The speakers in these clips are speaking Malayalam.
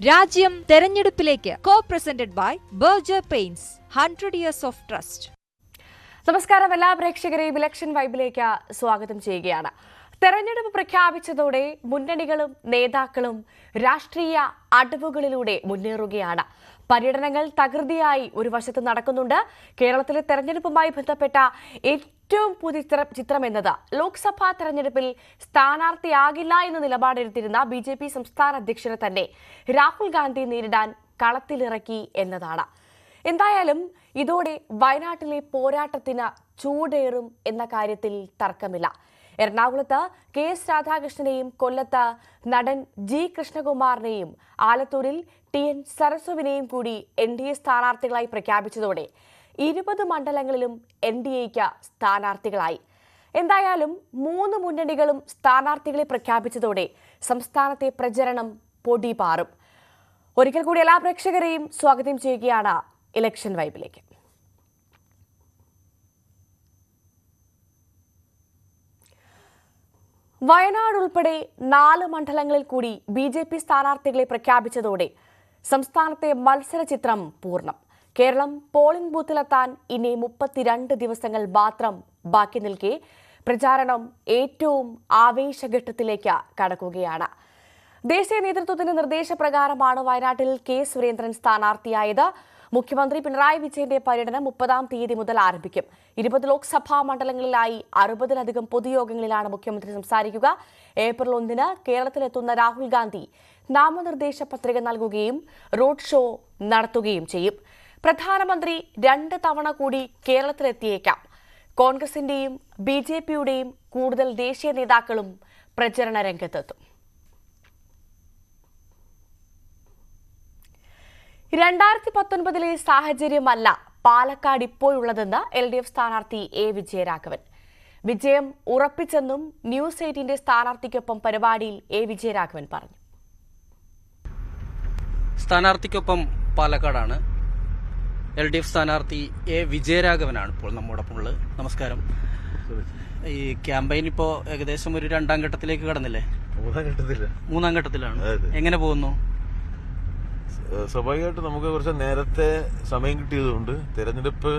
രാജ്യം തെരഞ്ഞെടുപ്പിലേക്ക്. Co-presented by Berger paints 100 years of trust. നമസ്കാരം, എല്ലാ പ്രേക്ഷകരെയും ഇലക്ഷൻ വൈബിലേക്ക് സ്വാഗതം ചെയ്യുകയാണ്. തെരഞ്ഞെടുപ്പ് പ്രഖ്യാപിച്ചതോടെ മുന്നണികളും നേതാക്കളും രാഷ്ട്രീയ അടവുകളിലൂടെ മുന്നേറുകയാണ്. പര്യടനങ്ങൾ തകൃതിയായി ഒരു വശത്ത് നടക്കുന്നുണ്ട്. കേരളത്തിലെ തെരഞ്ഞെടുപ്പുമായി ബന്ധപ്പെട്ട ഏറ്റവും പുതിയ ചിത്രം എന്നത് ലോക്സഭാ തെരഞ്ഞെടുപ്പിൽ സ്ഥാനാർത്ഥിയാകില്ല എന്ന നിലപാടെടുത്തിരുന്ന BJP സംസ്ഥാന അധ്യക്ഷനെ തന്നെ രാഹുൽ ഗാന്ധി നേരിടാൻ കളത്തിലിറക്കി എന്നതാണ്. എന്തായാലും ഇതോടെ വയനാട്ടിലെ പോരാട്ടത്തിന് ചൂടേറും എന്ന കാര്യത്തിൽ തർക്കമില്ല. എറണാകുളത്ത് KS രാധാകൃഷ്ണനെയും കൊല്ലത്ത് നടൻ G കൃഷ്ണകുമാറിനെയും ആലത്തൂരിൽ TN സരസുവിനെയും കൂടി NDA സ്ഥാനാർത്ഥികളായി പ്രഖ്യാപിച്ചതോടെ 20 മണ്ഡലങ്ങളിലും NDAയ്ക്ക് സ്ഥാനാർത്ഥികളായി. എന്തായാലും 3 മുന്നണികളും സ്ഥാനാർത്ഥികളെ പ്രഖ്യാപിച്ചതോടെ സംസ്ഥാനത്തെ പ്രചരണം പൊടിപാറും. ഒരിക്കൽ കൂടി എല്ലാ പ്രേക്ഷകരെയും സ്വാഗതം ചെയ്യുകയാണ് ഇലക്ഷൻ വൈബിലേക്ക്. വയനാട് ഉൾപ്പെടെ 4 മണ്ഡലങ്ങളിൽ കൂടി BJP സ്ഥാനാർത്ഥികളെ പ്രഖ്യാപിച്ചതോടെ സംസ്ഥാനത്തെ മത്സര ചിത്രം പൂർണ്ണം. കേരളം പോളിംഗ് ബൂത്തിലെത്താൻ ഇനി 32 ദിവസങ്ങൾ മാത്രം ബാക്കി നിൽക്കെ പ്രചാരണം ഏറ്റവും ആവേശഘട്ടത്തിലേക്ക് കടക്കുകയാണ്. ദേശീയ നേതൃത്വത്തിന്റെ നിർദ്ദേശപ്രകാരമാണ് വയനാട്ടിൽ K സുരേന്ദ്രൻ സ്ഥാനാർത്ഥിയായത്. മുഖ്യമന്ത്രി പിണറായി വിജയന്റെ പര്യടനം 30-ാം തീയതി മുതൽ ആരംഭിക്കും. 20 ലോക്സഭാ മണ്ഡലങ്ങളിലായി 60-ലധികം പൊതുയോഗങ്ങളിലാണ് മുഖ്യമന്ത്രി സംസാരിക്കുക. ഏപ്രിൽ 1-ന് കേരളത്തിലെത്തുന്ന രാഹുൽ ഗാന്ധി നാമനിർദ്ദേശ പത്രിക നൽകുകയും റോഡ് ഷോ നടത്തുകയും ചെയ്യും. പ്രധാനമന്ത്രി 2 തവണ കൂടി കേരളത്തിലെത്തിയേക്കാം. കോൺഗ്രസിന്റെയും BJPയുടെയും കൂടുതൽ ദേശീയ നേതാക്കളും പ്രചരണ രംഗത്തെത്തും. 2019-ലെ സാഹചര്യമല്ല പാലക്കാട് ഇപ്പോഴുള്ളതെന്ന് LDF സ്ഥാനാർത്ഥി A വിജയരാഘവൻ. വിജയം ഉറപ്പിച്ചെന്നും ന്യൂസ് 8ന്റെ സ്ഥാനാർത്ഥിക്കൊപ്പം പരിപാടിയിൽ A വിജയരാഘവൻ പറഞ്ഞു. സ്ഥാനാർത്ഥിക്കൊപ്പം പാലക്കാടാണ്. LDF സ്ഥാനാർത്ഥി A വിജയരാഘവനാണ് ഇപ്പോൾ നമ്മോടൊപ്പം ഉള്ളത്. നമസ്കാരം. ഈ ക്യാമ്പയിൻ ഇപ്പോൾ ഏകദേശം ഒരു 2-ാം ഘട്ടത്തിലേക്ക് കടന്നില്ലേ? 3-ാം ഘട്ടത്തിലാണ്. എങ്ങനെ പോകുന്നു? സ്വാഭാവികമായിട്ട് നമുക്ക് കുറച്ച് നേരത്തെ സമയം കിട്ടിയതുകൊണ്ട് തെരഞ്ഞെടുപ്പ്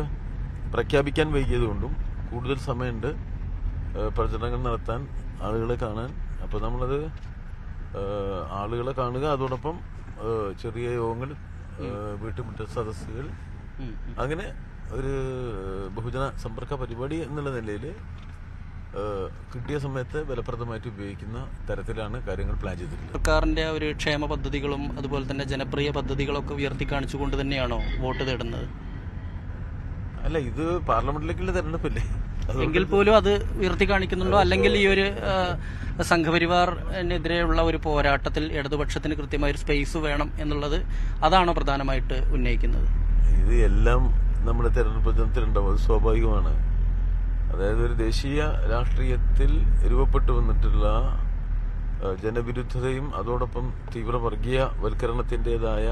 പ്രഖ്യാപിക്കാൻ വൈകിയതുകൊണ്ടും കൂടുതൽ സമയമുണ്ട് പ്രചരണങ്ങൾ നടത്താൻ, ആളുകളെ കാണാൻ. അപ്പോൾ നമ്മളത് ആളുകളെ കാണുക, അതോടൊപ്പം ചെറിയ യോഗങ്ങൾ, വീട്ടുമുറ്റ സദസ്സുകൾ, അങ്ങനെ ഒരു ബഹുജന സമ്പർക്ക പരിപാടി എന്നുള്ള നിലയിൽ കിട്ടിയ സമയത്ത് ഫലപ്രദമായിട്ട് ഉപയോഗിക്കുന്ന തരത്തിലാണ് കാര്യങ്ങൾ പ്ലാൻ ചെയ്തിട്ടുള്ളത്. സർക്കാരിന്റെ ഒരു ക്ഷേമ പദ്ധതികളും അതുപോലെ തന്നെ ജനപ്രിയ പദ്ധതികളൊക്കെ ഉയർത്തി കാണിച്ചുകൊണ്ട് തന്നെയാണോ വോട്ട് തേടുന്നത്? അല്ല, ഇത് പാർലമെന്റിലേക്കുള്ള തെരഞ്ഞെടുപ്പല്ലേ, എങ്കിൽ പോലും അത് ഉയർത്തി കാണിക്കുന്നുണ്ടോ? അല്ലെങ്കിൽ ഈ ഒരു സംഘപരിവാറിനെതിരെയുള്ള ഒരു പോരാട്ടത്തിൽ ഇടതുപക്ഷത്തിന് കൃത്യമായ ഒരു സ്പേസ് വേണം എന്നുള്ളത്, അതാണോ പ്രധാനമായിട്ട് ഉന്നയിക്കുന്നത്? ഇത് എല്ലാം നമ്മുടെ തെരഞ്ഞെടുപ്പ് പ്രചരണത്തിലുണ്ടാവും, അത് സ്വാഭാവികമാണ്. അതായത് ഒരു ദേശീയ രാഷ്ട്രീയത്തിൽ രൂപപ്പെട്ടു വന്നിട്ടുള്ള ജനവിരുദ്ധതയും അതോടൊപ്പം തീവ്ര വർഗീയവൽക്കരണത്തിൻ്റെതായ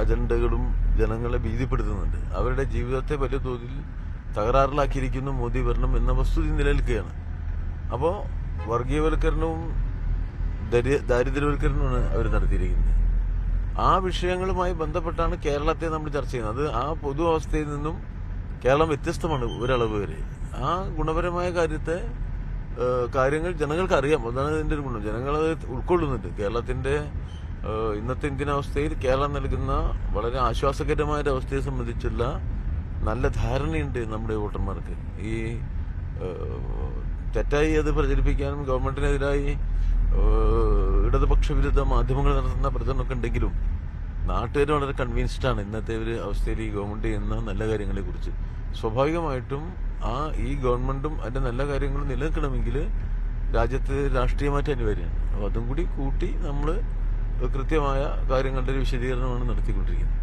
അജണ്ടകളും ജനങ്ങളെ ഭീതിപ്പെടുത്തുന്നുണ്ട്. അവരുടെ ജീവിതത്തെ വലിയ തോതിൽ തകരാറിലാക്കിയിരിക്കുന്നു മോദി ഭരണം എന്ന വസ്തുത നിലനിൽക്കുകയാണ്. അപ്പോൾ വർഗീയവൽക്കരണവും ദാരിദ്ര്യവൽക്കരണവുമാണ് അവർ നടത്തിയിരിക്കുന്നത്. ആ വിഷയങ്ങളുമായി ബന്ധപ്പെട്ടാണ് കേരളത്തെ നമ്മൾ ചർച്ച ചെയ്യുന്നത്. അത് ആ പൊതു അവസ്ഥയിൽ നിന്നും കേരളം വ്യത്യസ്തമാണ് ഒരളവ് വരെ. ആ ഗുണപരമായ കാര്യങ്ങൾ ജനങ്ങൾക്ക് അറിയാം. അതാണ് ഇതിന്റെ ഒരു ഗുണം. ജനങ്ങളത് ഉൾക്കൊള്ളുന്നുണ്ട്. കേരളത്തിന്റെ ഇന്നത്തെ ഇന്ത്യൻ അവസ്ഥയിൽ കേരളം നൽകുന്ന വളരെ ആശ്വാസകരമായ ഒരു അവസ്ഥയെ സംബന്ധിച്ചുള്ള നല്ല ധാരണയുണ്ട് നമ്മുടെ വോട്ടർമാർക്ക്. ഈ തെറ്റായി അത് പ്രചരിപ്പിക്കാനും ഗവൺമെന്റിനെതിരായി ഇടതുപക്ഷ വിരുദ്ധ മാധ്യമങ്ങൾ നടത്തുന്ന പ്രചരണമൊക്കെ ഉണ്ടെങ്കിലും നാട്ടുകാർ വളരെ കൺവിൻസ്ഡാണ് ഇന്നത്തെ ഒരു അവസ്ഥയിൽ ഈ ഗവൺമെന്റ് ചെയ്യുന്ന നല്ല കാര്യങ്ങളെ കുറിച്ച്. സ്വാഭാവികമായിട്ടും ഈ ഗവൺമെന്റും അതിന്റെ നല്ല കാര്യങ്ങളും നിലനിൽക്കണമെങ്കിൽ രാജ്യത്ത് രാഷ്ട്രീയ മാറ്റം അനിവാര്യമാണ്. അപ്പോൾ അതും കൂടി കൂട്ടി നമ്മൾ കൃത്യമായ കാര്യങ്ങളുടെ ഒരു വിശദീകരണമാണ് നടത്തിക്കൊണ്ടിരിക്കുന്നത്.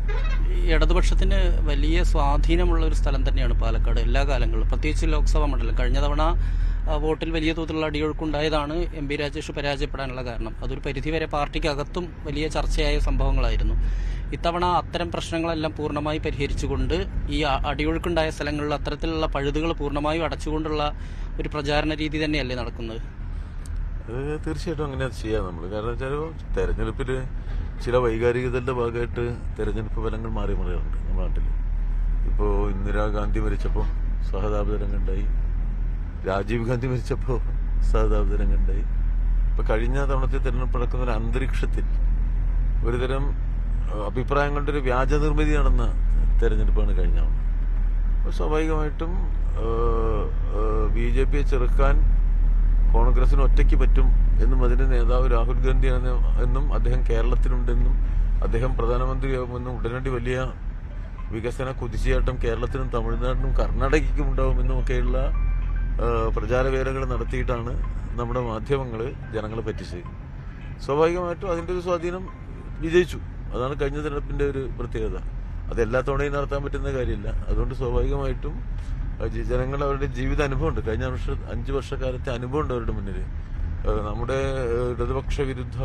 ഇടതുപക്ഷത്തിന് വലിയ സ്വാധീനമുള്ള ഒരു സ്ഥലം തന്നെയാണ് പാലക്കാട് എല്ലാ കാലങ്ങളിലും, പ്രത്യേകിച്ച് ലോക്സഭാ മണ്ഡലം. കഴിഞ്ഞ തവണ വോട്ടിൽ വലിയ തോതിലുള്ള അടിയൊഴുക്കുണ്ടായതാണ് MP രാജേഷ് പരാജയപ്പെടാനുള്ള കാരണം. അതൊരു പരിധിവരെ പാർട്ടിക്കകത്തും വലിയ ചർച്ചയായ സംഭവങ്ങളായിരുന്നു. ഇത്തവണ അത്തരം പ്രശ്നങ്ങളെല്ലാം പൂർണ്ണമായി പരിഹരിച്ചുകൊണ്ട് ഈ അടിയൊഴുക്കുണ്ടായ സ്ഥലങ്ങളിൽ അത്തരത്തിലുള്ള പഴുതുകൾ പൂർണ്ണമായും അടച്ചുകൊണ്ടുള്ള ഒരു പ്രചാരണ രീതി തന്നെയല്ലേ നടക്കുന്നത്? തീർച്ചയായിട്ടും അങ്ങനെ ചെയ്യാം നമ്മൾ. കാരണം വെച്ചാൽ തെരഞ്ഞെടുപ്പിൽ ചില വൈകാരികതയുടെ ഭാഗമായിട്ട് തെരഞ്ഞെടുപ്പ് ഫലങ്ങൾ മാറി മറിയാറുണ്ട് നമ്മുടെ നാട്ടിൽ. ഇപ്പോൾ ഇന്ദിരാഗാന്ധി മരിച്ചപ്പോൾ സഹതാപതരംഗം ഉണ്ടായി, രാജീവ് ഗാന്ധി മരിച്ചപ്പോൾ സഹതാപതരംഗം ഉണ്ടായി. ഇപ്പം കഴിഞ്ഞ തവണത്തെ തെരഞ്ഞെടുപ്പ് നടക്കുന്ന ഒരു അന്തരീക്ഷത്തിൽ ഒരുതരം അഭിപ്രായങ്ങളുടെ ഒരു വ്യാജ നിർമ്മിതി നടന്ന തെരഞ്ഞെടുപ്പാണ് കഴിഞ്ഞ തവണ. അപ്പോൾ സ്വാഭാവികമായിട്ടും BJPയെ ചെറുക്കാൻ കോൺഗ്രസിന് ഒറ്റയ്ക്ക് പറ്റും എന്നും അതിന്റെ നേതാവ് രാഹുൽ ഗാന്ധിയാണ് എന്നും അദ്ദേഹം കേരളത്തിലുണ്ടെന്നും അദ്ദേഹം പ്രധാനമന്ത്രിയാകുമെന്നും ഉടനടി വലിയ വികസന കുതിച്ചുചാട്ടം കേരളത്തിനും തമിഴ്നാടിനും കർണാടകയ്ക്കും ഉണ്ടാവുമെന്നും ഒക്കെയുള്ള പ്രചാരവേലകൾ നടത്തിയിട്ടാണ് നമ്മുടെ മാധ്യമങ്ങൾ ജനങ്ങളെ പറ്റിച്ചത്. സ്വാഭാവികമായിട്ടും അതിൻ്റെ ഒരു സ്വാധീനം വിജയിച്ചു. അതാണ് കഴിഞ്ഞ തെരഞ്ഞെടുപ്പിന്റെ ഒരു പ്രത്യേകത. അത് എല്ലാ തവണയും നടത്താൻ പറ്റുന്ന കാര്യമില്ല. അതുകൊണ്ട് സ്വാഭാവികമായിട്ടും ജനങ്ങൾ അവരുടെ ജീവിത അനുഭവമുണ്ട്, കഴിഞ്ഞ 5 വർഷക്കാലത്തെ അനുഭവമുണ്ട് അവരുടെ മുന്നിൽ. നമ്മുടെ ഇടതുപക്ഷ വിരുദ്ധ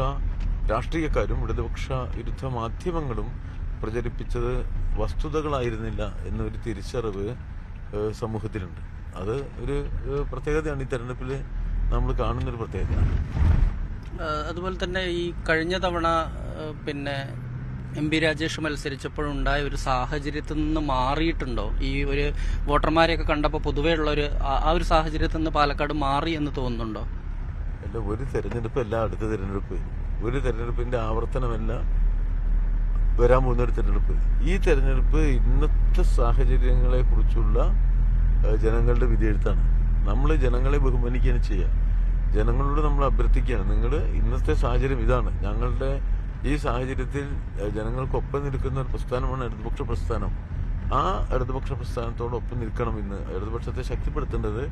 രാഷ്ട്രീയക്കാരും ഇടതുപക്ഷ വിരുദ്ധ മാധ്യമങ്ങളും പ്രചരിപ്പിച്ചത് വസ്തുതകളായിരുന്നില്ല എന്നൊരു തിരിച്ചറിവ് സമൂഹത്തിലുണ്ട്. അത് ഒരു പ്രത്യേകതയാണ് ഈ തെരഞ്ഞെടുപ്പിൽ നമ്മൾ കാണുന്നൊരു പ്രത്യേകതയാണ്. അതുപോലെ തന്നെ ഈ കഴിഞ്ഞ തവണ പിന്നെ MP രാജേഷ് മത്സരിച്ചപ്പോഴുണ്ടായ ഒരു സാഹചര്യത്തിൽ നിന്ന് മാറിയിട്ടുണ്ടോ? ഈ ഒരു വോട്ടർമാരെയൊക്കെ കണ്ടപ്പോൾ പൊതുവേ ഉള്ള ഒരു സാഹചര്യത്തിൽ നിന്ന് പാലക്കാട് മാറി എന്ന് തോന്നുന്നുണ്ടോ? അല്ല, ഒരു തെരഞ്ഞെടുപ്പല്ല അടുത്ത തെരഞ്ഞെടുപ്പ്, ഒരു തെരഞ്ഞെടുപ്പിന്റെ ആവർത്തനമല്ല വരാൻ പോകുന്ന ഒരു തെരഞ്ഞെടുപ്പ്. ഈ തെരഞ്ഞെടുപ്പ് ഇന്നത്തെ സാഹചര്യങ്ങളെ കുറിച്ചുള്ള ജനങ്ങളുടെ വിധിയെഴുത്താണ്. നമ്മൾ ജനങ്ങളെ ബഹുമാനിക്കുകയാണ് ചെയ്യുക. ജനങ്ങളോട് നമ്മൾ അഭ്യർത്ഥിക്കുകയാണ്, നിങ്ങൾ ഇന്നത്തെ സാഹചര്യം ഇതാണ്, ഞങ്ങളുടെ ഈ സാഹചര്യത്തിൽ ജനങ്ങൾക്കൊപ്പം നിൽക്കുന്ന ഒരു പ്രസ്ഥാനമാണ് ഇടതുപക്ഷ പ്രസ്ഥാനം. ആ ഇടതുപക്ഷ പ്രസ്ഥാനത്തോടൊപ്പം നിൽക്കണം. ഇന്ന് ഇടതുപക്ഷത്തെ ശക്തിപ്പെടുത്തേണ്ടത്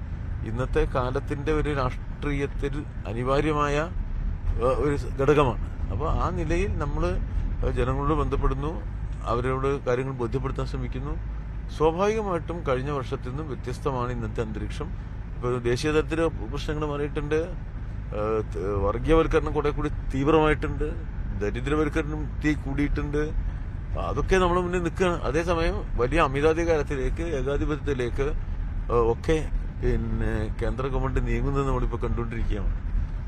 ഇന്നത്തെ കാലത്തിന്റെ ഒരു രാഷ്ട്രീയത്തിൽ അനിവാര്യമായ ഒരു ഘടകമാണ്. അപ്പോൾ ആ നിലയിൽ നമ്മൾ ജനങ്ങളോട് ബന്ധപ്പെടുന്നു, അവരോട് കാര്യങ്ങൾ ബോധ്യപ്പെടുത്താൻ ശ്രമിക്കുന്നു. സ്വാഭാവികമായിട്ടും കഴിഞ്ഞ വർഷത്തിൽ നിന്നും വ്യത്യസ്തമാണ് ഇന്നത്തെ അന്തരീക്ഷം. ഇപ്പോൾ ദേശീയ തലത്തിലെ പ്രശ്നങ്ങൾ മാറിയിട്ടുണ്ട്, വർഗീയവൽക്കരണം കുറെ കൂടി തീവ്രമായിട്ടുണ്ട്, ദരിദ്രവൽക്കരണം കൂടിയിട്ടുണ്ട്. അതൊക്കെ നമ്മുടെ മുന്നിൽ നിൽക്കുകയാണ്. അതേസമയം വലിയ അമിതാധികാരത്തിലേക്ക്, ഏകാധിപത്യത്തിലേക്ക് ഒക്കെ പിന്നെ കേന്ദ്ര ഗവൺമെന്റ് നീങ്ങുന്നത് നമ്മളിപ്പോൾ കണ്ടുകൊണ്ടിരിക്കുകയാണ്.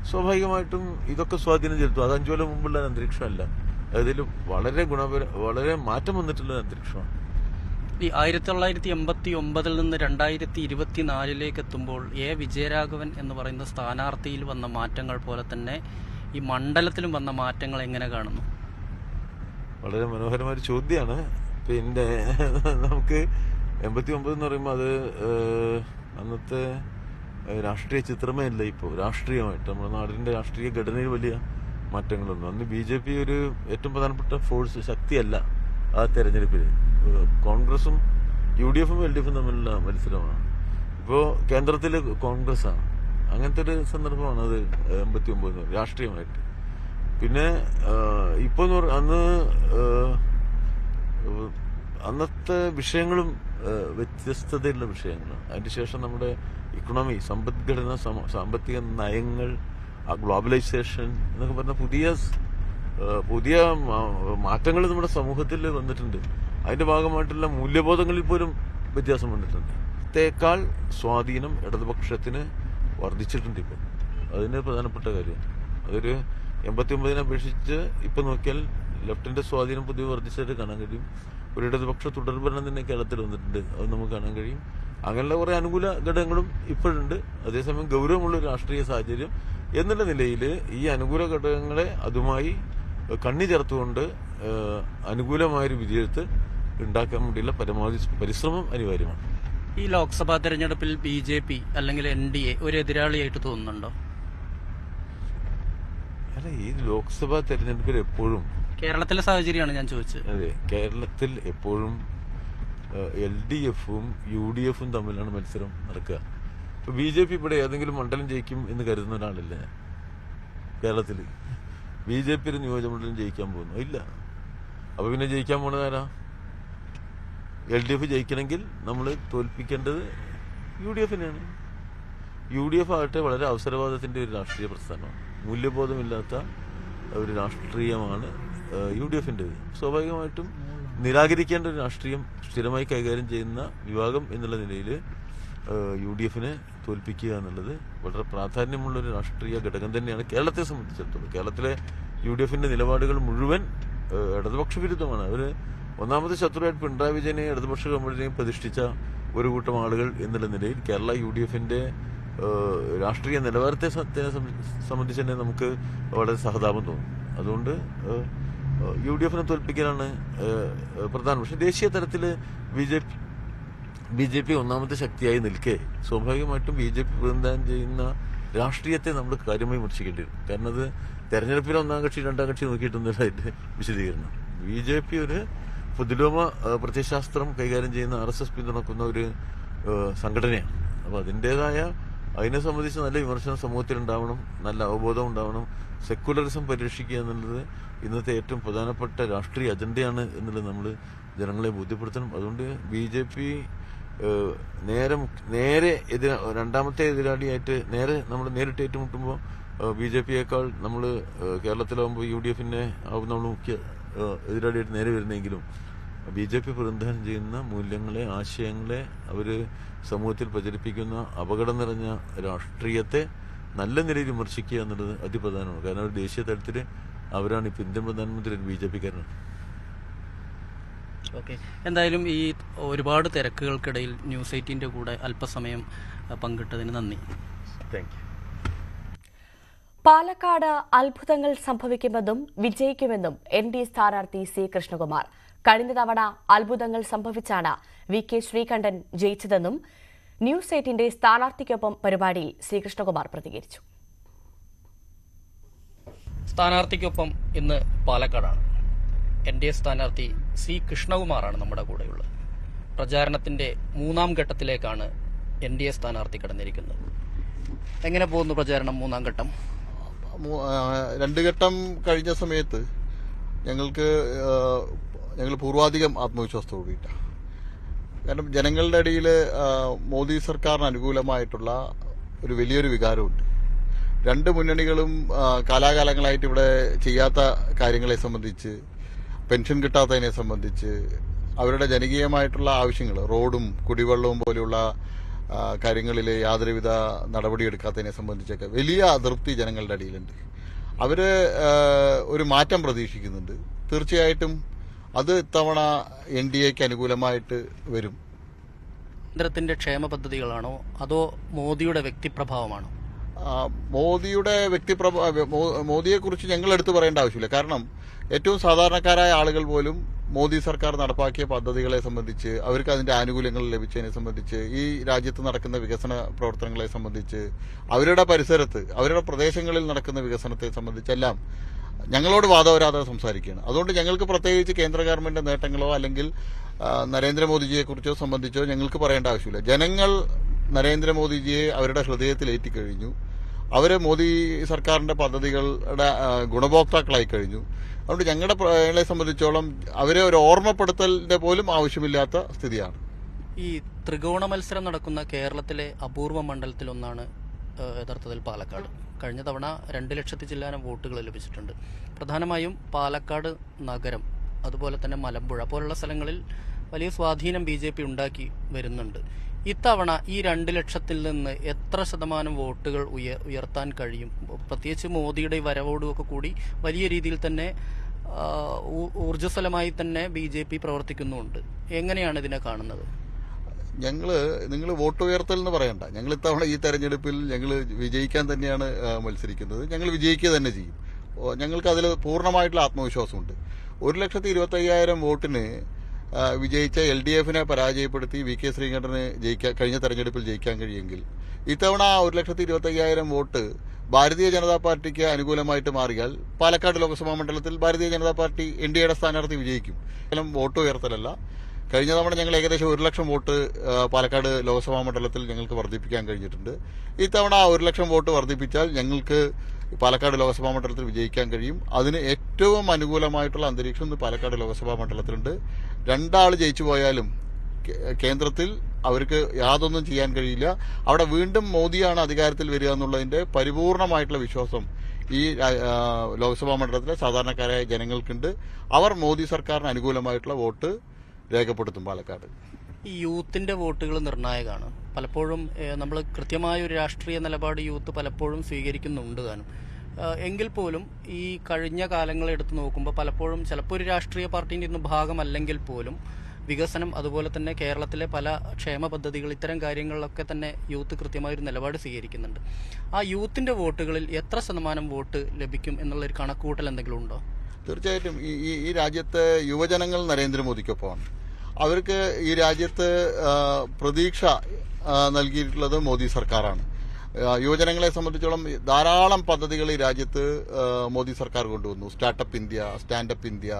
സ്വാഭാവികമായിട്ടും ഇതൊക്കെ സ്വാധീനം ചെലുത്തും. അത് 5 കൊല്ലം മുമ്പുള്ള അന്തരീക്ഷമല്ല, അതിൽ വളരെ മാറ്റം വന്നിട്ടുള്ള അന്തരീക്ഷമാണ്. ഈ 1989 നിന്ന് 2024 എത്തുമ്പോൾ വിജയരാഘവൻ എന്ന് പറയുന്ന സ്ഥാനാർത്ഥിയിൽ വന്ന മാറ്റങ്ങൾ പോലെ തന്നെ ഈ മണ്ഡലത്തിലും വന്ന മാറ്റങ്ങൾ എങ്ങനെ കാണുന്നു? വളരെ മനോഹരമായ ഒരു ചോദ്യമാണ്. പിന്നെ നമുക്ക് 89 എന്ന് പറയുമ്പോൾ അത് അന്നത്തെ രാഷ്ട്രീയ ചിത്രമേ അല്ല. ഇപ്പോൾ രാഷ്ട്രീയമായിട്ട് നമ്മുടെ നാടിന്റെ രാഷ്ട്രീയ ഘടനയിൽ വലിയ മാറ്റങ്ങളൊന്നും. അന്ന് BJP ഒരു ഏറ്റവും പ്രധാനപ്പെട്ട ഫോഴ്സ്, ശക്തിയല്ല ആ തെരഞ്ഞെടുപ്പിൽ. കോൺഗ്രസും UDF-ഉം LDF-ഉം തമ്മിലുള്ള മത്സരമാണ്. ഇപ്പോൾ കേന്ദ്രത്തിൽ കോൺഗ്രസ്സാണ്. അങ്ങനത്തെ ഒരു സന്ദർഭമാണ് അത് 89 രാഷ്ട്രീയമായിട്ട്. പിന്നെ ഇപ്പോൾ അന്നത്തെ വിഷയങ്ങളും വ്യത്യസ്തതയുള്ള വിഷയങ്ങളാണ്. അതിന് ശേഷം നമ്മുടെ ഇക്കണോമി, സമ്പദ്ഘടന, സാമ്പത്തിക നയങ്ങൾ, ഗ്ലോബലൈസേഷൻ എന്നൊക്കെ പറഞ്ഞ പുതിയ മാറ്റങ്ങൾ നമ്മുടെ സമൂഹത്തിൽ വന്നിട്ടുണ്ട്. അതിന്റെ ഭാഗമായിട്ടുള്ള മൂല്യബോധങ്ങളിൽ പോലും വ്യത്യാസം വന്നിട്ടുണ്ട്. ത്തേക്കാൾ സ്വാധീനം ഇടതുപക്ഷത്തിന് വർദ്ധിച്ചിട്ടുണ്ട്. ഇപ്പം അതിന് പ്രധാനപ്പെട്ട കാര്യം അതൊരു 89 അപേക്ഷിച്ച് ഇപ്പം നോക്കിയാൽ ലെഫ്റ്റിന്റെ സ്വാധീനം പുതിയ വർദ്ധിച്ചായിട്ട് കാണാൻ കഴിയും. ഒരു ഇടതുപക്ഷ തുടർഭരണം തന്നെ കേരളത്തിൽ വന്നിട്ടുണ്ട്, അത് നമുക്ക് കാണാൻ കഴിയും. അങ്ങനെയുള്ള കുറെ അനുകൂല ഘടകങ്ങളും ഇപ്പോഴുണ്ട്. അതേസമയം ഗൗരവമുള്ള രാഷ്ട്രീയ സാഹചര്യം എന്നുള്ള നിലയിൽ ഈ അനുകൂല ഘടകങ്ങളെ അതുമായി കണ്ണി ചേർത്തുകൊണ്ട് അനുകൂലമായൊരു വിജയത്ത് ഉണ്ടാക്കാൻ വേണ്ടിയുള്ള പരമാവധി പരിശ്രമം അനിവാര്യമാണ്. ഈ ലോക്സഭാ തെരഞ്ഞെടുപ്പിൽ BJP അല്ലെങ്കിൽ NDA ഒരു എതിരാളിയായിട്ട് തോന്നുന്നുണ്ടോ? അല്ല, ഈ ലോക്സഭാ തെരഞ്ഞെടുപ്പിൽ എപ്പോഴും കേരളത്തിലെ സാഹചര്യമാണ് ഞാൻ ചോദിച്ചത്. അതെ, കേരളത്തിൽ എപ്പോഴും LDF-ഉം UDF-ഉം തമ്മിലാണ് മത്സരം നടക്കുക. ഇപ്പൊ BJP ഇവിടെ ഏതെങ്കിലും മണ്ഡലം ജയിക്കും എന്ന് കരുതുന്ന ഒരാളല്ലേ കേരളത്തിൽ? BJP ഒരു നിയോജകമണ്ഡലം ജയിക്കാൻ പോകുന്നു ഇല്ല. അപ്പൊ പിന്നെ ജയിക്കാൻ പോണതാരാ? LDF ജയിക്കണമെങ്കിൽ നമ്മൾ തോൽപ്പിക്കേണ്ടത് UDF-നെയാണ്. UDF ആകട്ടെ വളരെ അവസരവാദത്തിന്റെ ഒരു രാഷ്ട്രീയ പ്രസ്ഥാനമാണ്. മൂല്യബോധമില്ലാത്ത ഒരു രാഷ്ട്രീയമാണ് UDF-ൻ്റെത്. സ്വാഭാവികമായിട്ടും നിരാകരിക്കേണ്ട ഒരു രാഷ്ട്രീയം സ്ഥിരമായി കൈകാര്യം ചെയ്യുന്ന വിഭാഗം എന്നുള്ള നിലയിൽ UDF-നെ തോൽപ്പിക്കുക എന്നുള്ളത് വളരെ പ്രാധാന്യമുള്ള ഒരു രാഷ്ട്രീയ ഘടകം തന്നെയാണ് കേരളത്തെ സംബന്ധിച്ചിടത്തോളം. കേരളത്തിലെ UDF നിലപാടുകൾ മുഴുവൻ ഇടതുപക്ഷ വിരുദ്ധമാണ്. അവർ ഒന്നാമത് ശത്രുവായിട്ട് പിണറായി വിജയനെ ഇടതുപക്ഷ കമ്മ്യൂണിറ്റിനെയും പ്രതിഷ്ഠിച്ച ഒരു കൂട്ടം ആളുകൾ എന്നുള്ള നിലയിൽ കേരള UDF രാഷ്ട്രീയ നിലവാരത്തെ സംബന്ധിച്ച് തന്നെ നമുക്ക് വളരെ സഹതാപം തോന്നും. അതുകൊണ്ട് UDF തോൽപ്പിക്കലാണ് പ്രധാനം. പക്ഷെ ദേശീയ തലത്തിൽ ബി ജെ പി ഒന്നാമത്തെ ശക്തിയായി നിൽക്കെ സ്വാഭാവികമായിട്ടും BJP പ്രതിനിധാനം ചെയ്യുന്ന രാഷ്ട്രീയത്തെ നമ്മൾ കാര്യമായി വിമർശിക്കേണ്ടി വരും. കാരണം അത് തെരഞ്ഞെടുപ്പിൽ ഒന്നാം കക്ഷി രണ്ടാം കക്ഷി നോക്കിയിട്ടൊന്നുമില്ല അതിന്റെ വിശദീകരണം. BJP ഒരു പൊതുലോമ പ്രത്യയശാസ്ത്രം കൈകാര്യം ചെയ്യുന്ന RSS പിന്തുണക്കുന്ന ഒരു സംഘടനയാണ്. അപ്പോൾ അതിനെ സംബന്ധിച്ച് നല്ല വിമർശനം സമൂഹത്തിൽ ഉണ്ടാവണം, നല്ല അവബോധം ഉണ്ടാവണം. സെക്കുലറിസം പരിരക്ഷിക്കുക എന്നുള്ളത് ഇന്നത്തെ ഏറ്റവും പ്രധാനപ്പെട്ട രാഷ്ട്രീയ അജണ്ടയാണ് എന്നുള്ളത് നമ്മൾ ജനങ്ങളെ ബോധ്യപ്പെടുത്തണം. അതുകൊണ്ട് BJP നേരെ രണ്ടാമത്തെ എതിരാളിയായിട്ട് നമ്മൾ നേരിട്ട് ഏറ്റുമുട്ടുമ്പോൾ BJPയേക്കാൾ നമ്മൾ കേരളത്തിലാവുമ്പോൾ UDF ആവും നമ്മൾ മുഖ്യ എതിരാളിയായിട്ട് നേരെ വരുന്നെങ്കിലും BJP പ്രതിനിധാനം ചെയ്യുന്ന മൂല്യങ്ങളെ, ആശയങ്ങളെ, അവർ സമൂഹത്തിൽ പ്രചരിപ്പിക്കുന്ന അപകടം നിറഞ്ഞ രാഷ്ട്രീയത്തെ നല്ല നിലയിൽ വിമർശിക്കുക എന്നുള്ളത് അതിപ്രധാനമാണ്. കാരണം അവർ ദേശീയ തലത്തിൽ അവരാണ് ഇപ്പോൾ ഇന്ത്യൻ പ്രധാനമന്ത്രി BJPക്കാരനാണ്. ഓക്കെ, എന്തായാലും ഈ ഒരുപാട് തിരക്കുകൾക്കിടയിൽ ന്യൂസ് 18 കൂടെ അല്പസമയം പങ്കിട്ടതിന് നന്ദി. Thank you. പാലക്കാട് അത്ഭുതങ്ങൾ സംഭവിക്കുമെന്നും വിജയിക്കുമെന്നും NDA സ്ഥാനാർത്ഥി C. കൃഷ്ണകുമാർ. കഴിഞ്ഞ തവണ അത്ഭുതങ്ങൾ സംഭവിച്ചാണ് VK ശ്രീകണ്ഠൻ ജയിച്ചതെന്നും ന്യൂസ് 18 സ്ഥാനാർത്ഥിക്കൊപ്പം പരിപാടിയിൽ C. കൃഷ്ണകുമാർ പ്രതികരിച്ചു. സ്ഥാനാർത്ഥിക്കൊപ്പം ഇന്ന് പാലക്കാടാണ്. NDA സ്ഥാനാർത്ഥി C. കൃഷ്ണകുമാറാണ് നമ്മുടെ കൂടെയുള്ളത്. പ്രചാരണത്തിന്റെ 3ാം ഘട്ടത്തിലേക്കാണ് NDA സ്ഥാനാർത്ഥി കടന്നിരിക്കുന്നത്. എങ്ങനെ പോകുന്നു പ്രചാരണം 3ാം ഘട്ടം? 2 ഘട്ടം കഴിഞ്ഞ സമയത്ത് ഞങ്ങൾ പൂർവാധികം ആത്മവിശ്വാസത്തോടുകൂടിയിട്ടാണ്. കാരണം ജനങ്ങളുടെ ഇടയിൽ മോദി സർക്കാരിന് അനുകൂലമായിട്ടുള്ള ഒരു വലിയൊരു വികാരമുണ്ട്. 2 മുന്നണികളും കാലാകാലങ്ങളായിട്ട് ഇവിടെ ചെയ്യാത്ത കാര്യങ്ങളെ സംബന്ധിച്ച്, പെൻഷൻ കിട്ടാത്തതിനെ സംബന്ധിച്ച്, അവരുടെ ജനകീയമായിട്ടുള്ള ആവശ്യങ്ങൾ, റോഡും കുടിവെള്ളവും പോലെയുള്ള കാര്യങ്ങളിൽ യാതൊരുവിധ നടപടിയെടുക്കാത്തതിനെ സംബന്ധിച്ചൊക്കെ വലിയ അതൃപ്തി ജനങ്ങളുടെ ഇടയിലുണ്ട്. അവര് ഒരു മാറ്റം പ്രതീക്ഷിക്കുന്നുണ്ട്. തീർച്ചയായിട്ടും അത് ഇത്തവണ NDAക്ക് അനുകൂലമായിട്ട് വരും. കേന്ദ്രത്തിന്റെ ക്ഷേമ പദ്ധതികളാണോ അതോ മോദിയുടെ വ്യക്തിപ്രഭാവമാണോ? മോദിയെക്കുറിച്ച് ഞങ്ങൾ എടുത്തു പറയേണ്ട ആവശ്യമില്ല. കാരണം ഏറ്റവും സാധാരണക്കാരായ ആളുകൾ പോലും മോദി സർക്കാർ നടപ്പാക്കിയ പദ്ധതികളെ സംബന്ധിച്ച്, അവർക്ക് അതിന്റെ ആനുകൂല്യങ്ങൾ ലഭിച്ചതിനെ സംബന്ധിച്ച്, ഈ രാജ്യത്ത് നടക്കുന്ന വികസന പ്രവർത്തനങ്ങളെ സംബന്ധിച്ച്, അവരുടെ പരിസരത്ത്, അവരുടെ പ്രദേശങ്ങളിൽ നടക്കുന്ന വികസനത്തെ സംബന്ധിച്ചെല്ലാം ഞങ്ങളോട് വാദവരാതെ സംസാരിക്കുകയാണ്. അതുകൊണ്ട് ഞങ്ങൾക്ക് പ്രത്യേകിച്ച് കേന്ദ്ര ഗവൺമെന്റ് നേട്ടങ്ങളോ അല്ലെങ്കിൽ നരേന്ദ്രമോദിജിയെക്കുറിച്ചോ സംബന്ധിച്ചോ ഞങ്ങൾക്ക് പറയേണ്ട ആവശ്യമില്ല. ജനങ്ങൾ നരേന്ദ്രമോദിജിയെ അവരുടെ ഹൃദയത്തിലേറ്റിക്കഴിഞ്ഞു. അവര് മോദി സർക്കാരിന്റെ പദ്ധതികളുടെ ഗുണഭോക്താക്കളായി കഴിഞ്ഞു. അതുകൊണ്ട് ഞങ്ങളെ സംബന്ധിച്ചോളം അവരെ ഒരു ഓർമ്മപ്പെടുത്തലിന്റെ പോലും ആവശ്യമില്ലാത്ത സ്ഥിതിയാണ്. ഈ ത്രികോണ മത്സരം നടക്കുന്ന കേരളത്തിലെ അപൂർവ മണ്ഡലത്തിലൊന്നാണ് യഥാർത്ഥത്തിൽ പാലക്കാട്. കഴിഞ്ഞ തവണ 2 ലക്ഷത്തിൽ ചില്ലാനം വോട്ടുകൾ ലഭിച്ചിട്ടുണ്ട്. പ്രധാനമായും പാലക്കാട് നഗരം, അതുപോലെ തന്നെ മലമ്പുഴ പോലുള്ള സ്ഥലങ്ങളിൽ വലിയ സ്വാധീനം BJP ഉണ്ടാക്കി വരുന്നുണ്ട്. ഇത്തവണ ഈ 2 ലക്ഷത്തിൽ നിന്ന് എത്ര ശതമാനം വോട്ടുകൾ ഉയർത്താൻ കഴിയും? പ്രത്യേകിച്ച് മോദിയുടെ വരവോടുമൊക്കെ കൂടി വലിയ രീതിയിൽ തന്നെ ഊർജ്ജസ്വലമായി തന്നെ BJP പ്രവർത്തിക്കുന്നുണ്ട്. എങ്ങനെയാണ് ഇതിനെ കാണുന്നത്? നിങ്ങൾ വോട്ട് ഉയർത്തൽ എന്ന് പറയണ്ട. ഞങ്ങൾ ഇത്തവണ ഈ തെരഞ്ഞെടുപ്പിൽ ഞങ്ങൾ വിജയിക്കാൻ തന്നെയാണ് മത്സരിക്കുന്നത്. ഞങ്ങൾ വിജയിക്കുക തന്നെ ചെയ്യും. ഞങ്ങൾക്ക് അതിൽ പൂർണ്ണമായിട്ടുള്ള ആത്മവിശ്വാസമുണ്ട്. 1,25,000 വോട്ടിന് വിജയിച്ച LDFനെ പരാജയപ്പെടുത്തി VK ശ്രീകണ്ഠന് കഴിഞ്ഞ തെരഞ്ഞെടുപ്പിൽ ജയിക്കാൻ കഴിയുമെങ്കിൽ ഇത്തവണ 1,25,000 വോട്ട് ഭാരതീയ ജനതാ പാർട്ടിക്ക് അനുകൂലമായിട്ട് മാറിയാൽ പാലക്കാട് ലോക്സഭാ മണ്ഡലത്തിൽ ഭാരതീയ ജനതാ പാർട്ടി NDAയുടെ സ്ഥാനാർത്ഥി വിജയിക്കും. വോട്ട് ഉയർത്തലല്ല. കഴിഞ്ഞ തവണ ഞങ്ങൾ ഏകദേശം 1 ലക്ഷം വോട്ട് പാലക്കാട് ലോക്സഭാ മണ്ഡലത്തിൽ ഞങ്ങൾക്ക് വർദ്ധിപ്പിക്കാൻ കഴിഞ്ഞിട്ടുണ്ട്. ഇത്തവണ 1 ലക്ഷം വോട്ട് വർദ്ധിപ്പിച്ചാൽ ഞങ്ങൾക്ക് പാലക്കാട് ലോക്സഭാ മണ്ഡലത്തിൽ വിജയിക്കാൻ കഴിയും. അതിന് ഏറ്റവും അനുകൂലമായിട്ടുള്ള അന്തരീക്ഷം ഇന്ന് പാലക്കാട് ലോക്സഭാ മണ്ഡലത്തിലുണ്ട്. 2 ആൾ ജയിച്ചു പോയാലും കേന്ദ്രത്തിൽ അവർക്ക് യാതൊന്നും ചെയ്യാൻ കഴിയില്ല. അവിടെ വീണ്ടും മോദിയാണ് അധികാരത്തിൽ വരിക എന്നുള്ളതിന്റെ പരിപൂർണമായിട്ടുള്ള വിശ്വാസം ഈ ലോക്സഭാ മണ്ഡലത്തിലെ സാധാരണക്കാരായ ജനങ്ങൾക്കുണ്ട്. അവർ മോദി സർക്കാരിന് അനുകൂലമായിട്ടുള്ള വോട്ട് രേഖപ്പെടുത്തും പാലക്കാട്. ഈ യൂത്തിന്റെ വോട്ടുകൾ നിർണായകമാണ്. പലപ്പോഴും നമ്മൾ കൃത്യമായ ഒരു രാഷ്ട്രീയ നിലപാട് യൂത്ത് പലപ്പോഴും സ്വീകരിക്കുന്നുണ്ട് താനും. എങ്കിൽ പോലും ഈ കഴിഞ്ഞ കാലങ്ങൾ എടുത്തു നോക്കുമ്പോൾ പലപ്പോഴും ചിലപ്പോൾ ഒരു രാഷ്ട്രീയ പാർട്ടിൻ്റെ ഇന്ന് ഭാഗമല്ലെങ്കിൽ പോലും വികസനം, അതുപോലെ തന്നെ കേരളത്തിലെ പല ക്ഷേമ പദ്ധതികൾ, ഇത്തരം കാര്യങ്ങളിലൊക്കെ തന്നെ യൂത്ത് കൃത്യമായൊരു നിലപാട് സ്വീകരിക്കുന്നുണ്ട്. ആ യൂത്തിൻ്റെ വോട്ടുകളിൽ എത്ര ശതമാനം വോട്ട് ലഭിക്കും എന്നുള്ളൊരു കണക്കുകൂട്ടൽ എന്തെങ്കിലും ഉണ്ടോ? തീർച്ചയായിട്ടും ഈ രാജ്യത്തെ യുവജനങ്ങൾ നരേന്ദ്രമോദിക്കൊപ്പമാണ്. അവർക്ക് ഈ രാജ്യത്ത് പ്രതീക്ഷ നൽകിയിട്ടുള്ളത് മോദി സർക്കാരാണ്. യുവജനങ്ങളെ സംബന്ധിച്ചോളം ധാരാളം പദ്ധതികൾ ഈ രാജ്യത്ത് മോദി സർക്കാർ കൊണ്ടുവന്നു. സ്റ്റാർട്ടപ്പ് ഇന്ത്യ, സ്റ്റാൻഡപ്പ് ഇന്ത്യ,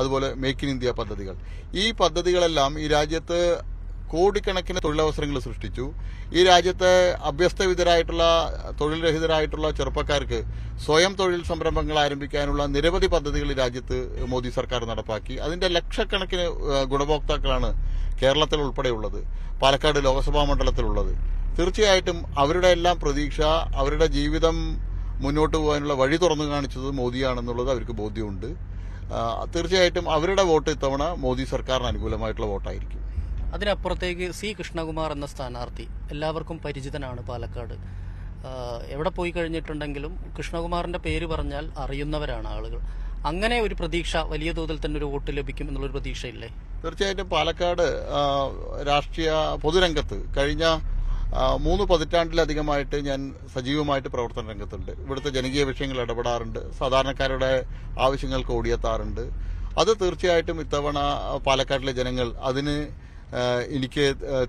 അതുപോലെ മേക്ക് ഇൻ ഇന്ത്യ പദ്ധതികൾ. ഈ പദ്ധതികളെല്ലാം ഈ രാജ്യത്ത് കോടിക്കണക്കിന് തൊഴിലവസരങ്ങൾ സൃഷ്ടിച്ചു. ഈ രാജ്യത്തെ അഭ്യസ്തവിധരായിട്ടുള്ള, തൊഴിൽ രഹിതരായിട്ടുള്ള ചെറുപ്പക്കാർക്ക് സ്വയം തൊഴിൽ സംരംഭങ്ങൾ ആരംഭിക്കാനുള്ള നിരവധി പദ്ധതികൾ ഈ രാജ്യത്ത് മോദി സർക്കാർ നടപ്പാക്കി. അതിന്റെ ലക്ഷക്കണക്കിന് ഗുണഭോക്താക്കളാണ് കേരളത്തിൽ ഉൾപ്പെടെയുള്ളത്, പാലക്കാട് ലോക്സഭാ മണ്ഡലത്തിലുള്ളത്. തീർച്ചയായിട്ടും അവരുടെ എല്ലാം പ്രതീക്ഷ, അവരുടെ ജീവിതം മുന്നോട്ട് പോകാനുള്ള വഴി തുറന്നു കാണിച്ചത് മോദിയാണെന്നുള്ളത് അവർക്ക് ബോധ്യമുണ്ട്. തീർച്ചയായിട്ടും അവരുടെ വോട്ട് ഇത്തവണ മോദി സർക്കാരിന് അനുകൂലമായിട്ടുള്ള വോട്ടായിരിക്കും. അതിനപ്പുറത്തേക്ക് സി കൃഷ്ണകുമാർ എന്ന സ്ഥാനാർത്ഥി എല്ലാവർക്കും പരിചിതനാണ് പാലക്കാട്. എവിടെ പോയി കഴിഞ്ഞിട്ടുണ്ടെങ്കിലും കൃഷ്ണകുമാറിന്റെ പേര് പറഞ്ഞാൽ അറിയുന്നവരാണ് ആളുകൾ. അങ്ങനെ ഒരു പ്രതീക്ഷ, വലിയ തോതിൽ തന്നെ ഒരു വോട്ട് ലഭിക്കും എന്നുള്ളൊരു പ്രതീക്ഷയില്ലേ? തീർച്ചയായിട്ടും പാലക്കാട് രാഷ്ട്രീയ പൊതുരംഗത്ത് കഴിഞ്ഞ 3 പതിറ്റാണ്ടിലധികമായിട്ട് ഞാൻ സജീവമായിട്ട് പ്രവർത്തന രംഗത്തുണ്ട്. ഇവിടുത്തെ ജനകീയ വിഷയങ്ങൾ ഇടപെടാറുണ്ട്, സാധാരണക്കാരുടെ ആവശ്യങ്ങൾക്ക് ഓടിയെത്താറുണ്ട്. അത് തീർച്ചയായിട്ടും ഇത്തവണ പാലക്കാട്ടിലെ ജനങ്ങൾ അതിന് എനിക്ക്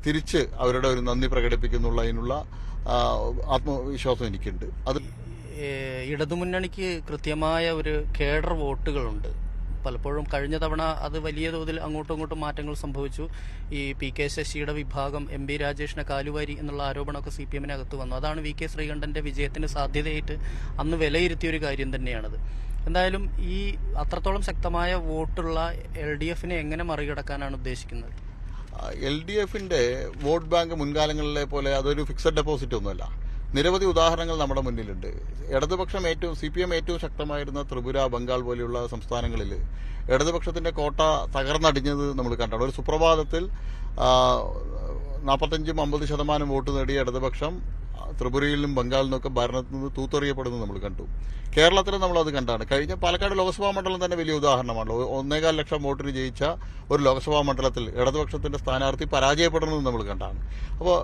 തിരിച്ച് അവരുടെ ഒരു നന്ദി പ്രകടിപ്പിക്കുന്നുള്ളതിനുള്ള ആത്മവിശ്വാസം എനിക്കുണ്ട്. അത് ഇടതുമുന്നണിക്ക് കൃത്യമായ ഒരു കേഡർ വോട്ടുകളുണ്ട്. പലപ്പോഴും കഴിഞ്ഞ തവണ അത് വലിയ തോതിൽ അങ്ങോട്ടും ഇങ്ങോട്ടും മാറ്റങ്ങൾ സംഭവിച്ചു. ഈ PK ശശിയുടെ വിഭാഗം MP രാജേഷിനെ കാലുവാരി എന്നുള്ള ആരോപണമൊക്കെ CPM-നകത്ത് വന്നു. അതാണ് VK ശ്രീകണ്ഠന്റെ വിജയത്തിന് സാധ്യതയായിട്ട് അന്ന് വിലയിരുത്തിയൊരു കാര്യം തന്നെയാണത്. എന്തായാലും ഈ അത്രത്തോളം ശക്തമായ വോട്ടുള്ള LDF-നെ എങ്ങനെ മറികടക്കാനാണ് ഉദ്ദേശിക്കുന്നത്? LDF-ന്റെ വോട്ട് ബാങ്ക് മുൻകാലങ്ങളിലെ പോലെ അതൊരു ഫിക്സഡ് ഡെപ്പോസിറ്റ് ഒന്നുമല്ല. നിരവധി ഉദാഹരണങ്ങൾ നമ്മുടെ മുന്നിലുണ്ട്. ഇടതുപക്ഷം CPM ഏറ്റവും ശക്തമായിരുന്ന ത്രിപുര, ബംഗാൾ പോലെയുള്ള സംസ്ഥാനങ്ങളിൽ ഇടതുപക്ഷത്തിന്റെ കോട്ട തകർന്നടിഞ്ഞത് നമ്മൾ കണ്ടാണ്. ഒരു സുപ്രഭാതത്തിൽ 45-50% വോട്ട് നേടിയ ഇടതുപക്ഷം ത്രിപുരയിലും ബംഗാളിൽ നിന്നൊക്കെ ഭരണത്തിൽ നിന്ന് തൂത്തെറിയപ്പെടുന്നത് നമ്മൾ കണ്ടു. കേരളത്തിൽ നമ്മളത് കണ്ടാണ്. കഴിഞ്ഞ പാലക്കാട് ലോക്സഭാ മണ്ഡലം തന്നെ വലിയ ഉദാഹരണമാണല്ലോ. 1.25 ലക്ഷം വോട്ടിന് ജയിച്ച ഒരു ലോക്സഭാ മണ്ഡലത്തിൽ ഇടതുപക്ഷത്തിന്റെ സ്ഥാനാർത്ഥി പരാജയപ്പെടുന്നത് നമ്മൾ കണ്ടാണ്. അപ്പോൾ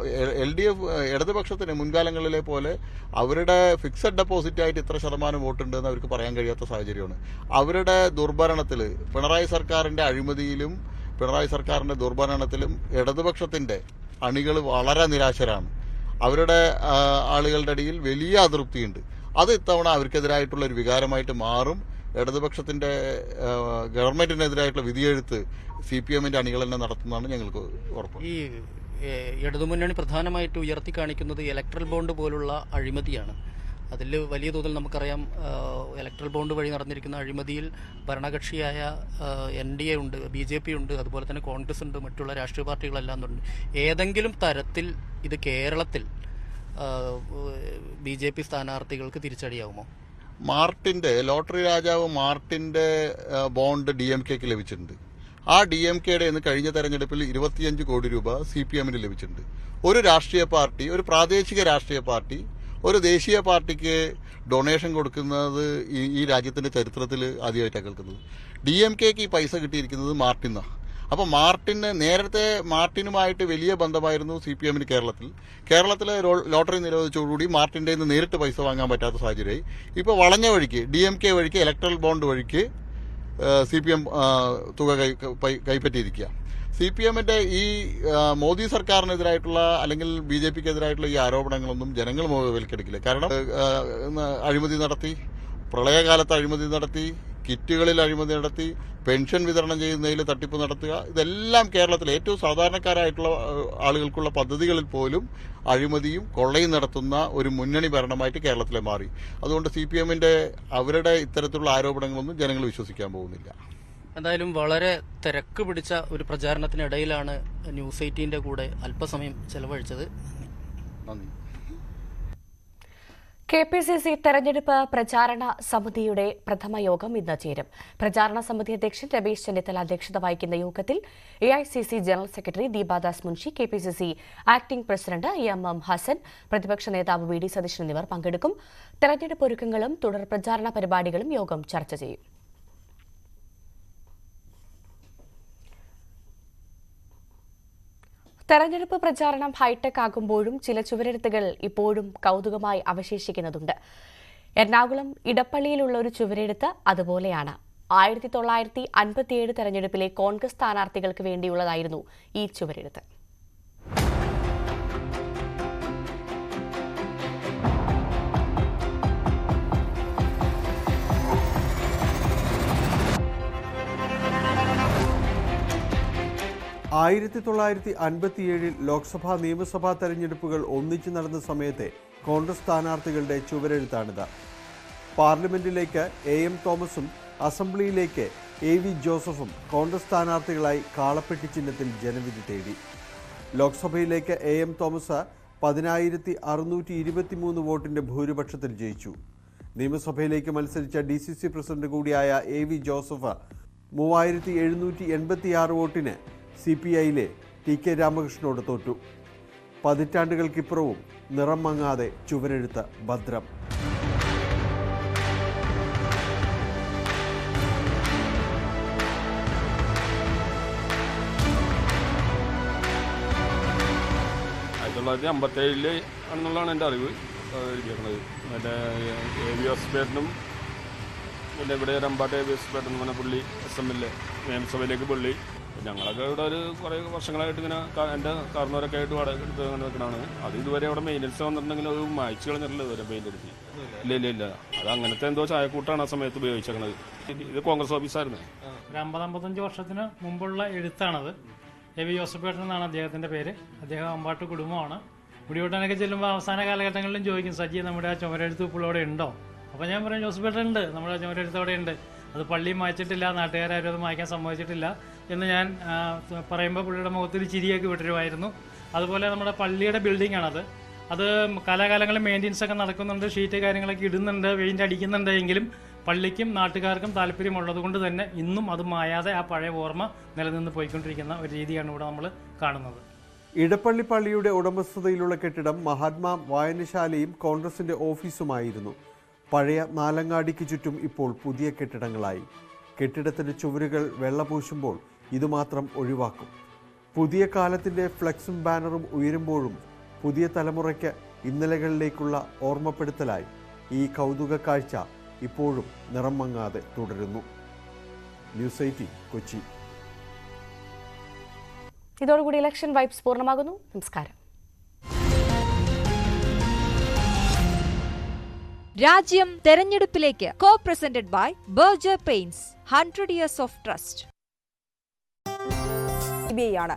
LDF ഇടതുപക്ഷത്തിന് മുൻകാലങ്ങളിലെ പോലെ അവരുടെ ഫിക്സഡ് ഡെപ്പോസിറ്റ് ആയിട്ട് ഇത്ര ശതമാനം വോട്ടുണ്ടെന്ന് അവർക്ക് പറയാൻ കഴിയാത്ത സാഹചര്യമാണ്. അവരുടെ ദുർഭരണത്തിൽ, പിണറായി സർക്കാരിന്റെ അഴിമതിയിലും പിണറായി സർക്കാരിന്റെ ദുർഭരണത്തിലും ഇടതുപക്ഷത്തിന്റെ അണികൾ വളരെ നിരാശരാണ്. അവരുടെ ആളുകളുടെ ഇടയിൽ വലിയ അതൃപ്തിയുണ്ട്. അത് ഇത്തവണ അവർക്കെതിരായിട്ടുള്ള ഒരു വികാരമായിട്ട് മാറും. ഇടതുപക്ഷത്തിന്റെ ഗവൺമെന്റിനെതിരായിട്ടുള്ള വിധിയെഴുത്ത് CPM-ന്റെ അണികൾ തന്നെ നടത്തുന്നതാണ് ഞങ്ങൾക്ക് ഉറപ്പ്. ഈ ഇടതുമുന്നണി പ്രധാനമായിട്ട് ഉയർത്തി കാണിക്കുന്നത് ഇലക്ട്രൽ ബോണ്ട് പോലുള്ള അഴിമതിയാണ്. അതിൽ വലിയ തോതിൽ നമുക്കറിയാം, ഇലക്ട്രൽ ബോണ്ട് വഴി നടന്നിരിക്കുന്ന അഴിമതിയിൽ ഭരണകക്ഷിയായ NDA ഉണ്ട്, BJP ഉണ്ട്, അതുപോലെ തന്നെ കോൺഗ്രസ് ഉണ്ട്, മറ്റുള്ള രാഷ്ട്രീയ പാർട്ടികളെല്ലാം ഉണ്ട്. ഏതെങ്കിലും തരത്തിൽ ഇത് കേരളത്തിൽ BJP സ്ഥാനാർത്ഥികൾക്ക് തിരിച്ചടിയാവുമോ? ലോട്ടറി രാജാവ് മാർട്ടിന്റെ ബോണ്ട് DMK-ക്ക് ലഭിച്ചിട്ടുണ്ട്. ആ DMK-യുടെ കഴിഞ്ഞ തെരഞ്ഞെടുപ്പിൽ 25 കോടി രൂപ CPM-ന് ലഭിച്ചിട്ടുണ്ട്. ഒരു രാഷ്ട്രീയ പാർട്ടി, ഒരു പ്രാദേശിക രാഷ്ട്രീയ പാർട്ടി ഒരു ദേശീയ പാർട്ടിക്ക് ഡൊണേഷൻ കൊടുക്കുന്നത് ഈ രാജ്യത്തിന്റെ ചരിത്രത്തിൽ ആദ്യമായിട്ടാണ് കേൾക്കുന്നത്. DMK-ക്ക് ഈ പൈസ കിട്ടിയിരിക്കുന്നത് മാർട്ടിനാണ്. അപ്പോൾ നേരത്തെ മാർട്ടിനുമായിട്ട് വലിയ ബന്ധമായിരുന്നു CPM-ന് കേരളത്തിലെ ലോട്ടറി നിരോധിച്ചതോടുകൂടി മാർട്ടിൻ്റെ നിന്ന് നേരിട്ട് പൈസ വാങ്ങാൻ പറ്റാത്ത സാഹചര്യമായി. ഇപ്പോൾ വളഞ്ഞ വഴിക്ക് DMK വഴിക്ക് ഇലക്ട്രൽ ബോണ്ട് വഴിക്ക് CPM തുക കൈപ്പറ്റിയിരിക്കുക. CPM-ന്റെ ഈ മോദി സർക്കാരിനെതിരായിട്ടുള്ള അല്ലെങ്കിൽ BJP-ക്കെതിരായിട്ടുള്ള ഈ ആരോപണങ്ങളൊന്നും ജനങ്ങൾ മുഖവിലക്കെടുക്കില്ല. കാരണം അഴിമതി നടത്തി, പ്രളയകാലത്ത് അഴിമതി നടത്തി, കിറ്റുകളിൽ അഴിമതി നടത്തി, പെൻഷൻ വിതരണം ചെയ്യുന്നതിൽ തട്ടിപ്പ് നടത്തുക, ഇതെല്ലാം കേരളത്തിലെ ഏറ്റവും സാധാരണക്കാരായിട്ടുള്ള ആളുകൾക്കുള്ള പദ്ധതികളിൽ പോലും അഴിമതിയും കൊള്ളയും നടത്തുന്ന ഒരു മുന്നണി ഭരണമായിട്ട് കേരളത്തിലെ മാറി. അതുകൊണ്ട് CPM-ന്റെ അവരുടെ ഇത്തരത്തിലുള്ള ആരോപണങ്ങളൊന്നും ജനങ്ങൾ വിശ്വസിക്കാൻ പോകുന്നില്ല. എന്തായാലും വളരെ തിരക്ക് പിടിച്ച ഒരു പ്രചാരണത്തിനിടയിലാണ് ന്യൂസ് 18-ന്റെ കൂടെ അല്പസമയം ചെലവഴിച്ചത്. നന്ദി. KPCC തെരഞ്ഞെടുപ്പ് പ്രചാരണ സമിതിയുടെ പ്രഥമ യോഗം ഇന്ന് ചേരും. പ്രചാരണ സമിതി അധ്യക്ഷൻ രമേശ് ചെന്നിത്തല അധ്യക്ഷത വഹിക്കുന്ന യോഗത്തിൽ AICC general secretary Deepa Das Munshi, KPCC acting president MM Hassan, പ്രതിപക്ഷ നേതാവ് VD സതീശൻ എന്നിവർ പങ്കെടുക്കും. തെരഞ്ഞെടുപ്പ് ഒരുക്കങ്ങളും തുടർ പ്രചാരണ പരിപാടികളും യോഗം ചർച്ച ചെയ്യും. തെരഞ്ഞെടുപ്പ് പ്രചാരണം ഹൈടെക് ആകുമ്പോഴും ചില ചുവരെഴുത്തുകൾ ഇപ്പോഴും കൗതുകമായി അവശേഷിക്കുന്നുണ്ട്. എറണാകുളം ഇടപ്പള്ളിയിലുള്ള ഒരു ചുവരെഴുത്ത് അതുപോലെയാണ്. 1957 തെരഞ്ഞെടുപ്പിലെ കോൺഗ്രസ് സ്ഥാനാർത്ഥികൾക്ക് വേണ്ടിയുള്ളതായിരുന്നു ഈ ചുവരെഴുത്ത്. ലോക്സഭാ നിയമസഭാ തെരഞ്ഞെടുപ്പുകൾ ഒന്നിച്ചു നടന്ന സമയത്തെ കോൺഗ്രസ് സ്ഥാനാർത്ഥികളുടെ ചുവരെഴുത്താണിത്. പാർലമെന്റിലേക്ക് AM തോമസും അസംബ്ലിയിലേക്ക് AV ജോസഫും കോൺഗ്രസ് സ്ഥാനാർത്ഥികളായി കാളപ്പെട്ടി ചിഹ്നത്തിൽ ജനവിധി തേടി. ലോക്സഭയിലേക്ക് AM തോമസ് 10,623 വോട്ടിന്റെ ഭൂരിപക്ഷത്തിൽ ജയിച്ചു. നിയമസഭയിലേക്ക് മത്സരിച്ച DCC പ്രസിഡന്റ് കൂടിയായ AV ജോസഫ് 3,786 വോട്ടിന് CPIയിലെ TK രാമകൃഷ്ണനോട് തോറ്റു. പതിറ്റാണ്ടുകൾക്കിപ്പുറവും നിറം മങ്ങാതെ ചുവരെഴുത്ത് ഭദ്രം. ആണെന്നുള്ളതാണ് എൻ്റെ അറിവ്. മറ്റേ AV ഹോസ്പിറ്റലിനും പിന്നെ ഇവിടെ രമ്പാട്ട് AV ഹോസ്പിറ്റൽ എന്ന് പറഞ്ഞ പുള്ളി SMLA നിയമസഭയിലേക്ക് പുള്ളി. ഞങ്ങളൊക്കെ ഇവിടെ ഒരു കുറേ വർഷങ്ങളായിട്ട് ഇങ്ങനെ എൻ്റെ കാരണവരൊക്കെ ആയിട്ട് വാടക എടുത്ത് അങ്ങനെ നിൽക്കണതാണ്. അത് ഇതുവരെ അവിടെ മെയിൻ്റനൻസ് വന്നിട്ടുണ്ടെങ്കിൽ അത് മായ്ച്ചു കളഞ്ഞിട്ടില്ല ഇതുവരെ പെയിൻ്റ് അടിച്ച്. ഇല്ല അത് അങ്ങനത്തെ എന്തോ ചായക്കൂട്ടാണ് ആ സമയത്ത് ഉപയോഗിച്ചേക്കണത്. ഇത് കോൺഗ്രസ് ഓഫീസായിരുന്നു. ഒരു 50-55 വർഷത്തിന് മുമ്പുള്ള എഴുത്താണത്. AV ജോസഫേട്ടൻ എന്നാണ് അദ്ദേഹത്തിൻ്റെ പേര്. അദ്ദേഹം അമ്പാട്ട് കുടുംബമാണ്. മുടിയോട്ടനൊക്കെ ചെല്ലുമ്പോൾ അവസാന കാലഘട്ടങ്ങളിലും ചോദിക്കും, സജി നമ്മുടെ ആ ചുമരെഴുത്ത് ഇപ്പോൾ അവിടെ ഉണ്ടോ? അപ്പോൾ ഞാൻ പറയും, ജോസഫേട്ടൻ ഉണ്ട്, നമ്മുടെ ആ ചുമരെഴുത്ത് അവിടെ ഉണ്ട്. അത് പള്ളിയും മായ്ച്ചിട്ടില്ല, നാട്ടുകാരും അത് മായ്ക്കാൻ സമ്മതിച്ചിട്ടില്ല എന്ന് ഞാൻ പറയുമ്പോൾ പുള്ളിയുടെ മുഖത്തൊരു ചിരിയൊക്കെ വിട്ടുരുമായിരുന്നു. അതുപോലെ നമ്മുടെ പള്ളിയുടെ ബിൽഡിംഗ് ആണത്. അത് കാലാകാലങ്ങളിൽ മെയിൻ്റെനൻസ് ഒക്കെ നടക്കുന്നുണ്ട്, ഷീറ്റ് കാര്യങ്ങളൊക്കെ ഇടുന്നുണ്ട്, പെയിൻ്റ് അടിക്കുന്നുണ്ട്. എങ്കിലും പള്ളിക്കും നാട്ടുകാർക്കും താല്പര്യമുള്ളത് കൊണ്ട് തന്നെ ഇന്നും അത് മായാതെ ആ പഴയ ഓർമ്മ നിലനിന്ന് പോയിക്കൊണ്ടിരിക്കുന്ന ഒരു രീതിയാണ് ഇവിടെ നമ്മൾ കാണുന്നത്. ഇടപ്പള്ളി പള്ളിയുടെ ഉടമസ്ഥതയിലുള്ള കെട്ടിടം മഹാത്മാ വായനശാലയും കോൺഗ്രസിന്റെ ഓഫീസുമായിരുന്നു. പഴയ നാലങ്ങാടിക്ക് ചുറ്റും ഇപ്പോൾ പുതിയ കെട്ടിടങ്ങളായി. കെട്ടിടത്തിന്റെ ചുവരുകൾ വെള്ളപൂശുമ്പോൾ ഇതുമാത്രം ഒഴിവാക്കും. പുതിയ കാലത്തിന്റെ ഫ്ലെക്സും ബാനറും ഉയരുമ്പോഴും പുതിയ തലമുറയ്ക്ക് ഇന്നലകളിലേക്കുള്ള ഓർമ്മപ്പെടുത്തലായി ഈ കൗതുക കാഴ്ച ഇപ്പോഴും നിറം മങ്ങാതെ തുടരുന്നു. ന്യൂസ് 18 കൊച്ചി. ഇതോടുകൂടി ഇലക്ഷൻ വൈബ്സ് പൂർണ്ണമാകുന്നു. നമസ്കാരം. രാജ്യം തെരഞ്ഞെടുപ്പിലേക്ക്. Co-presented by Berger paints, 100 years of trust. ആണ്